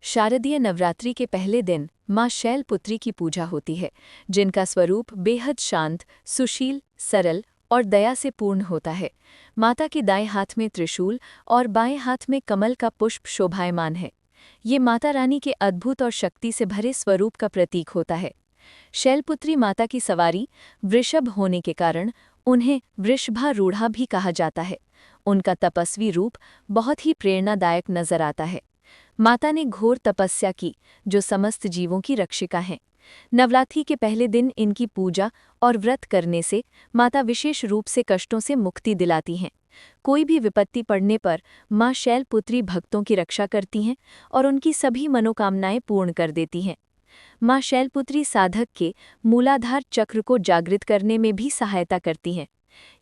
शारदीय नवरात्रि के पहले दिन मां शैलपुत्री की पूजा होती है, जिनका स्वरूप बेहद शांत, सुशील, सरल और दया से पूर्ण होता है। माता के दाएं हाथ में त्रिशूल और बाएं हाथ में कमल का पुष्प शोभायमान है। ये माता रानी के अद्भुत और शक्ति से भरे स्वरूप का प्रतीक होता है। शैलपुत्री माता की सवारी वृषभ होने के कारण उन्हें वृषभारूढ़ा भी कहा जाता है। उनका तपस्वी रूप बहुत ही प्रेरणादायक नजर आता है। माता ने घोर तपस्या की, जो समस्त जीवों की रक्षिका हैं। नवरात्रि के पहले दिन इनकी पूजा और व्रत करने से माता विशेष रूप से कष्टों से मुक्ति दिलाती हैं। कोई भी विपत्ति पड़ने पर मां शैलपुत्री भक्तों की रक्षा करती हैं और उनकी सभी मनोकामनाएं पूर्ण कर देती हैं। मां शैलपुत्री साधक के मूलाधार चक्र को जागृत करने में भी सहायता करती हैं।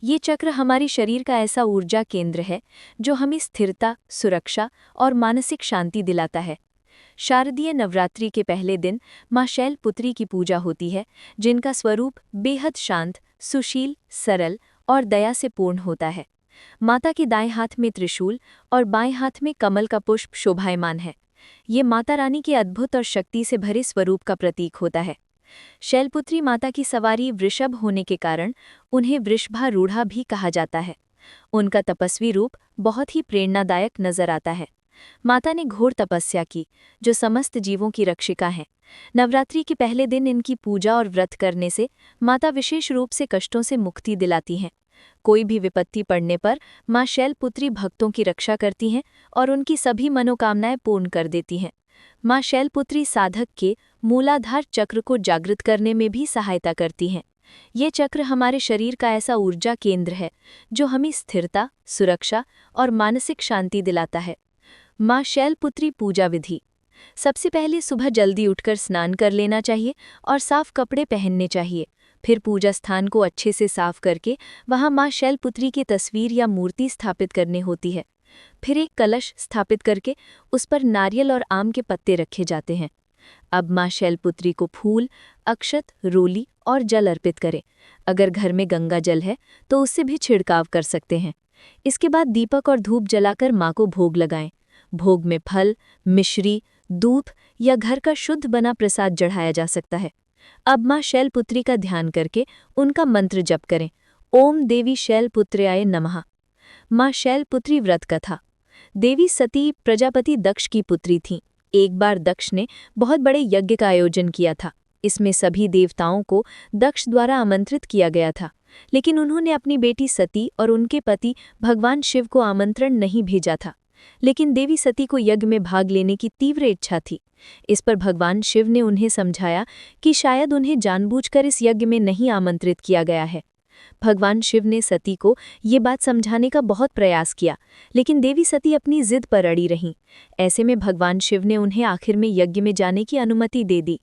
ये चक्र हमारी शरीर का ऐसा ऊर्जा केंद्र है जो हमें स्थिरता, सुरक्षा और मानसिक शांति दिलाता है। शारदीय नवरात्रि के पहले दिन मां शैलपुत्री की पूजा होती है, जिनका स्वरूप बेहद शांत, सुशील, सरल और दया से पूर्ण होता है। माता के दाएं हाथ में त्रिशूल और बाएं हाथ में कमल का पुष्प शोभायमान है। ये माता रानी के अद्भुत और शक्ति से भरे स्वरूप का प्रतीक होता है। शैलपुत्री माता की सवारी वृषभ होने के कारण उन्हें वृषभारूढ़ा भी कहा जाता है। उनका तपस्वी रूप बहुत ही प्रेरणादायक नजर आता है। माता ने घोर तपस्या की, जो समस्त जीवों की रक्षिका हैं। नवरात्रि के पहले दिन इनकी पूजा और व्रत करने से माता विशेष रूप से कष्टों से मुक्ति दिलाती हैं। कोई भी विपत्ति पड़ने पर मां शैलपुत्री भक्तों की रक्षा करती हैं और उनकी सभी मनोकामनाएं पूर्ण कर देती हैं। मां शैलपुत्री साधक के मूलाधार चक्र को जागृत करने में भी सहायता करती हैं। ये चक्र हमारे शरीर का ऐसा ऊर्जा केंद्र है जो हमें स्थिरता, सुरक्षा और मानसिक शांति दिलाता है। मां शैलपुत्री पूजा विधि। सबसे पहले सुबह जल्दी उठकर स्नान कर लेना चाहिए और साफ कपड़े पहनने चाहिए। फिर पूजा स्थान को अच्छे से साफ करके वहां मां शैलपुत्री की तस्वीर या मूर्ति स्थापित करनी होती है। फिर एक कलश स्थापित करके उस पर नारियल और आम के पत्ते रखे जाते हैं। अब मां शैलपुत्री को फूल, अक्षत, रोली और जल अर्पित करें। अगर घर में गंगा जल है तो उससे भी छिड़काव कर सकते हैं। इसके बाद दीपक और धूप जलाकर मां को भोग लगाएं। भोग में फल, मिश्री, दूध या घर का शुद्ध बना प्रसाद चढ़ाया जा सकता है। अब मां शैलपुत्री का ध्यान करके उनका मंत्र जप करें। ओम देवी शैलपुत्र्याय नमः। मां शैलपुत्री व्रत कथा। देवी सती प्रजापति दक्ष की पुत्री थीं। एक बार दक्ष ने बहुत बड़े यज्ञ का आयोजन किया था। इसमें सभी देवताओं को दक्ष द्वारा आमंत्रित किया गया था, लेकिन उन्होंने अपनी बेटी सती और उनके पति भगवान शिव को आमंत्रण नहीं भेजा था। लेकिन देवी सती को यज्ञ में भाग लेने की तीव्र इच्छा थी। इस पर भगवान शिव ने उन्हें समझाया कि शायद उन्हें जानबूझकर इस यज्ञ में नहीं आमंत्रित किया गया है। भगवान शिव ने सती को ये बात समझाने का बहुत प्रयास किया, लेकिन देवी सती अपनी जिद पर अड़ी रहीं। ऐसे में भगवान शिव ने उन्हें आखिर में यज्ञ में जाने की अनुमति दे दी।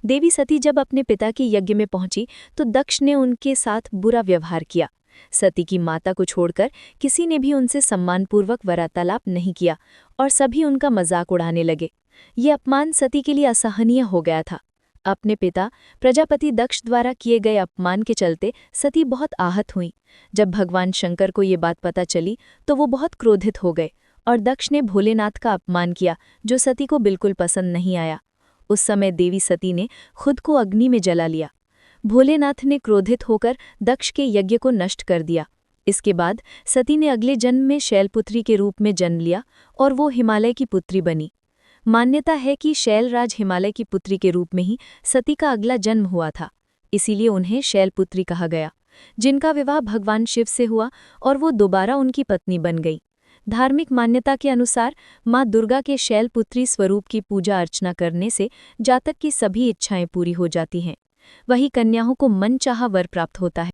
देवी सती जब अपने पिता के यज्ञ में पहुंची तो दक्ष ने उनके साथ बुरा व्यवहार किया। सती की माता को छोड़कर किसी ने भी उनसे सम्मानपूर्वक वार्तालाप नहीं किया और सभी उनका मजाक उड़ाने लगे। ये अपमान सती के लिए असहनीय हो गया था। अपने पिता प्रजापति दक्ष द्वारा किए गए अपमान के चलते सती बहुत आहत हुई। जब भगवान शंकर को ये बात पता चली तो वो बहुत क्रोधित हो गए और दक्ष ने भोलेनाथ का अपमान किया, जो सती को बिल्कुल पसंद नहीं आया। उस समय देवी सती ने खुद को अग्नि में जला लिया। भोलेनाथ ने क्रोधित होकर दक्ष के यज्ञ को नष्ट कर दिया। इसके बाद सती ने अगले जन्म में शैलपुत्री के रूप में जन्म लिया और वो हिमालय की पुत्री बनी। मान्यता है कि शैलराज हिमालय की पुत्री के रूप में ही सती का अगला जन्म हुआ था, इसीलिए उन्हें शैलपुत्री कहा गया, जिनका विवाह भगवान शिव से हुआ और वो दोबारा उनकी पत्नी बन गई। धार्मिक मान्यता के अनुसार मां दुर्गा के शैलपुत्री स्वरूप की पूजा अर्चना करने से जातक की सभी इच्छाएं पूरी हो जाती हैं। वही कन्याओं को मनचाहा वर प्राप्त होता है।